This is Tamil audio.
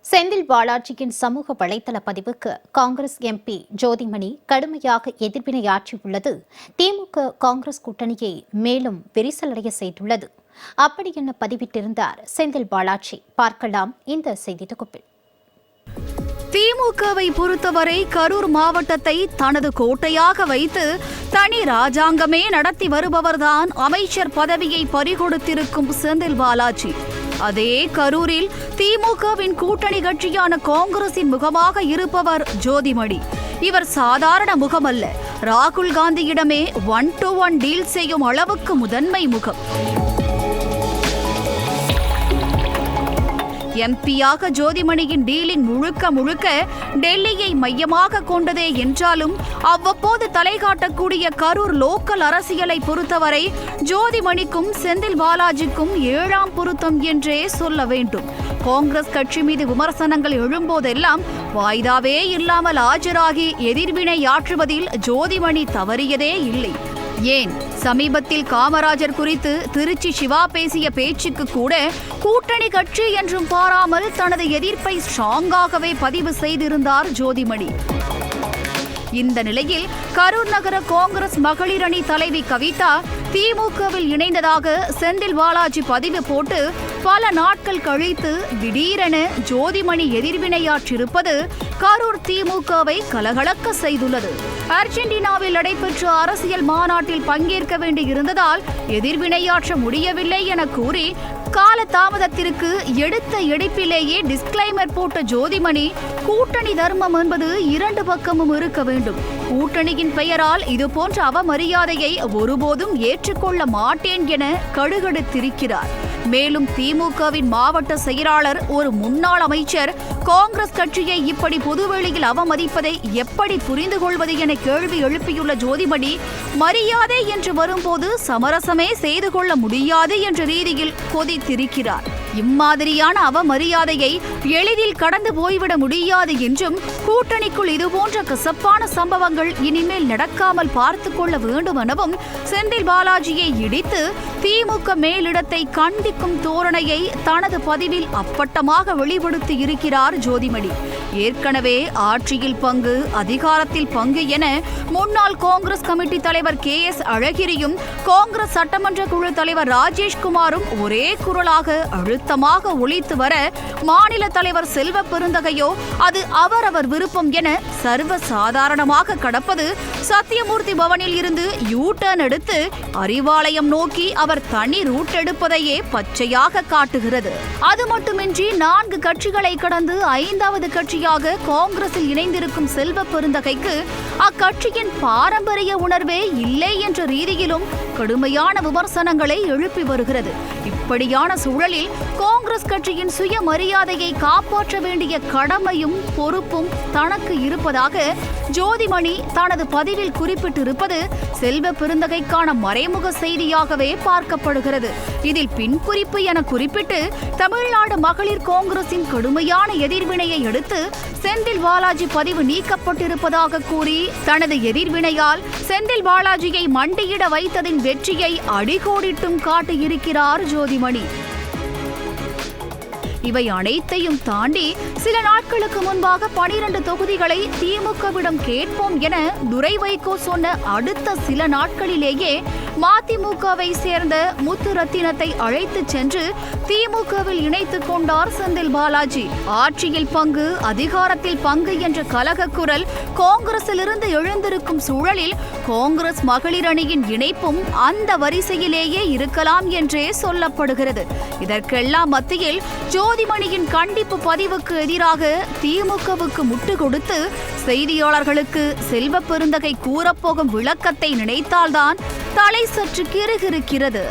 செந்தில் பாலாஜியின் சமூக வலைதள பதிவுக்கு காங்கிரஸ் எம்பி ஜோதிமணி கடுமையாக எதிர்வினையாற்றியுள்ளது திமுக காங்கிரஸ் கூட்டணியை மேலும் விரிசலடைய செய்துள்ளது. அப்படி என்ன பதிவிட்டிருந்தார் செந்தில் பாலாஜி? பார்க்கலாம் இந்த செய்தி தொகுப்பில். திமுகவை பொறுத்தவரை கரூர் மாவட்டத்தை தனது கோட்டையாக வைத்து தனி ராஜாங்கமே நடத்தி வருபவர்தான் அமைச்சர் பதவியை பறிகொடுத்திருக்கும் செந்தில் பாலாஜி. அதே கரூரில் திமுகவின் கூட்டணி கட்சியான காங்கிரசின் முகமாக இருப்பவர் ஜோதிமணி. இவர் சாதாரண முகமல்ல, ராகுல் காந்தியிடமே 1-to-1 டீல் செய்யும் அளவுக்கு முதன்மை முகம். எம்பியாக ஜோதிமணியின் டீலிங் முழுக்க டெல்லியை மையமாக கொண்டதே என்றாலும் அவ்வப்போது தலை காட்டக்கூடிய கரூர் லோக்கல் அரசியலை பொறுத்தவரை ஜோதிமணிக்கும் செந்தில் பாலாஜிக்கும் 7ஆம் பொருத்தம் என்றே சொல்ல வேண்டும். காங்கிரஸ் கட்சி மீது விமர்சனங்கள் எழும்போதெல்லாம் வாய்தாவே இல்லாமல் ஆஜராகி எதிர்வினையாற்றுவதில் ஜோதிமணி தவறியதே இல்லை. ஏன் சமீபத்தில் காமராஜர் குறித்து திருச்சி சிவா பேசிய பேச்சுக்கு கூட கூட்டணி கட்சி என்றும் பாராமல் தனது எதிர்ப்பை ஸ்ட்ராங்காகவே பதிவு செய்திருந்தார் ஜோதிமணி. இந்த நிலையில் கரூர் நகர காங்கிரஸ் மகளிர் அணி தலைவி கவிதா திமுகவில் இணைந்ததாக செந்தில் பாலாஜி பதிவு போட்டு பல நாட்கள் கழித்து திடீரென ஜோதிமணி எதிர்வினையாற்றிருப்பது கரூர் திமுகவை கலகலக்க செய்துள்ளது. அர்ஜென்டினாவில் நடைபெற்ற அரசியல் மாநாட்டில் பங்கேற்க வேண்டியிருந்ததால் எதிர்வினையாற்ற முடியவில்லை என கூறி கால தாமதத்திற்கு எடுத்த எடுப்பிலேயே டிஸ்கிளைமர் போட்ட ஜோதிமணி, கூட்டணி தர்மம் என்பது 2 பக்கமும் இருக்க வேண்டும். கூட்டணியின் பெயரால் இதுபோன்ற அவமரியாதையை ஒருபோதும் ஏற்றுக்கொள்ள மாட்டேன் என கடுகடுத்திருக்கிறார். மேலும் திமுகவின் மாவட்ட செயலாளர் ஒரு முன்னாள் அமைச்சர் காங்கிரஸ் கட்சியை இப்படி பொதுவெளியில் அவமதிப்பதை எப்படி புரிந்து கொள்வது என கேள்வி எழுப்பியுள்ள ஜோதிமணி, மரியாதை என்று வரும்போது சமரசமே செய்து கொள்ள முடியாது என்ற ரீதியில் கொதித்திருக்கிறார். இம்மாதிரியான அவமரியாதையை எளிதில் கடந்து போய்விட முடியாது என்றும் கூட்டணிக்குள் இதுபோன்ற கசப்பான சம்பவங்கள் இனிமேல் நடக்காமல் பார்த்து கொள்ள வேண்டும் எனவும் செந்தில் பாலாஜியை இடித்து திமுக மேலிடத்தை கண்டிக்கும் தோரணையை தனது பதிவில் அப்பட்டமாக வெளிப்படுத்தி இருக்கிறார் ஜோதிமணி. ஏற்கனவே ஆட்சியில் பங்கு, அதிகாரத்தில் பங்கு என முன்னாள் காங்கிரஸ் கமிட்டி தலைவர் KS அழகிரியும் காங்கிரஸ் சட்டமன்ற குழு தலைவர் ராஜேஷ்குமாரும் ஒரே குரலாக அழுத்தமாக ஒலித்து வர, மாநில தலைவர் செல்வ பெருந்தகையோ அது அவரவர் விருப்பம் என சர்வ சாதாரணமாக கடப்பது, சத்தியமூர்த்தி பவனில் இருந்து யூ-டர்ன் எடுத்து அறிவாலயம் நோக்கி அவர் தனி ரூட் எடுப்பதையே பச்சையாக காட்டுகிறது. அது மட்டுமின்றி 4 கட்சிகளை கடந்து 5வது கட்சியாக காங்கிரஸில் இணைந்திருக்கும் செல்வ பெருந்தகைக்கு அக்கட்சியின் பாரம்பரிய உணர்வே இல்லை என்ற ரீதியிலும் கடுமையான விமர்சனங்களை எழுப்பி வருகிறது. இப்படியான சூழலில் காங்கிரஸ் கட்சியின் சுயமரியாதையை காப்பாற்ற வேண்டிய கடமையும் பொறுப்பும் தனக்கு இருப்பதாக ஜோதிமணி தனது பதிவில் குறிப்பிட்டிருப்பது செல்வ பெருந்தகைக்கான மறைமுக செய்தியாகவே பார்க்கப்படுகிறது. இதில் பின்குறிப்பு என குறிப்பிட்டு தமிழ்நாடு மகளிர் காங்கிரசின் கடுமையான எதிர்வினையை அடுத்து செந்தில் பாலாஜி பதிவு நீக்கப்பட்டிருப்பதாக கூறி தனது எதிர்வினையால் செந்தில் பாலாஜியை மண்டியிட வைத்ததின் வெற்றியை அடிகோடிட்டும் காட்டியிருக்கிறார் ஜோதிமணி. இவை அனைத்தையும் தாண்டி சில நாட்களுக்கு முன்பாக 12 தொகுதிகளை திமுகவிடம் கேட்போம் என துரை வைகோ சொன்ன அடுத்த சில நாட்களிலேயே மதிமுகவை சேர்ந்த முத்துரத்தினத்தை அழைத்து சென்று திமுகவில் இணைத்துக் கொண்டார் செந்தில் பாலாஜி. ஆட்சியில் பங்கு, அதிகாரத்தில் பங்கு என்ற கலக குரல் காங்கிரசிலிருந்து எழுந்திருக்கும் சூழலில் காங்கிரஸ் மகளிர் அணியின் இணைப்பும் அந்த வரிசையிலேயே இருக்கலாம் என்றே சொல்லப்படுகிறது. இதற்கெல்லாம் மத்தியில் ஜோதிமணியின் கண்டிப்பு பதிவுக்கு எதிராக திமுகவுக்கு முட்டு கொடுத்து செய்தியாளர்களுக்கு செல்வ பெருந்தகை கூறப்போகும் விளக்கத்தை நினைத்தால்தான் தலை சற்று கிறுகிறுக்கிறது.